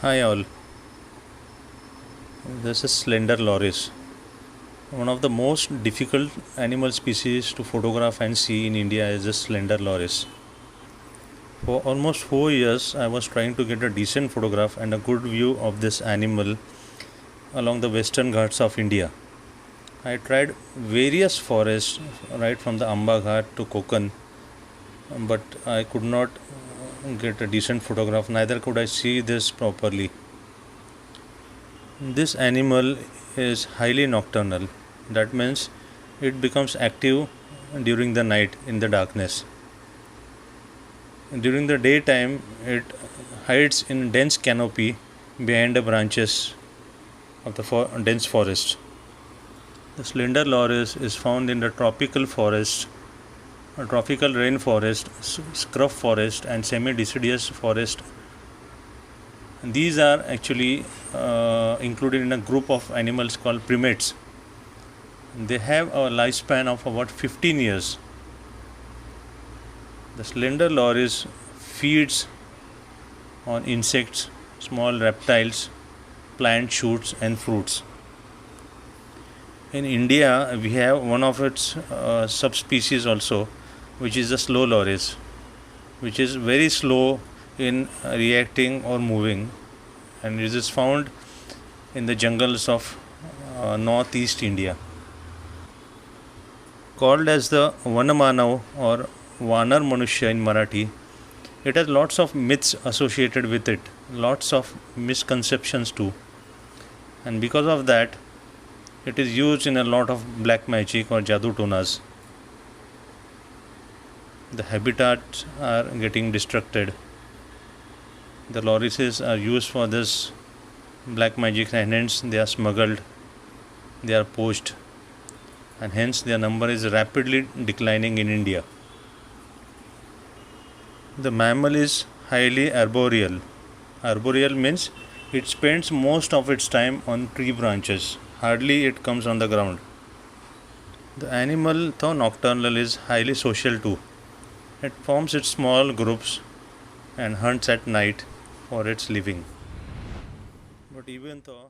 Hi all, this is slender loris, one of the most difficult animal species to photograph and see in India is the slender loris. For almost 4 years I was trying to get a decent photograph and a good view of this animal along the western ghats of India. I tried various forests right from the Amba Ghat to Konkan, but I could not get a decent photograph, neither could I see this properly. This animal is highly nocturnal. That means it becomes active during the night in the darkness. During the daytime, it hides in dense canopy behind the branches of the dense forest. The slender loris is found in the tropical forest, tropical rainforest, scrub forest, and semi-deciduous forest. These are actually included in a group of animals called primates. They have a lifespan of about 15 years. The slender loris feeds on insects, small reptiles, plant shoots, and fruits. In India, we have one of its subspecies also, which is the slow loris, which is very slow in reacting or moving, and it is found in the jungles of northeast India. Called as the Vanamanav or Vanar Manushya in Marathi, it has lots of myths associated with it, lots of misconceptions too, and because of that, it is used in a lot of black magic or jadoo tonas. The habitats are getting destructed. The lorises are used for this black magic, and hence they are smuggled, they are poached, and hence their number is rapidly declining in India. The mammal is highly arboreal. Arboreal means it spends most of its time on tree branches, hardly it comes on the ground. The animal, though nocturnal, is highly social too. It forms its small groups and hunts at night for its living. But even though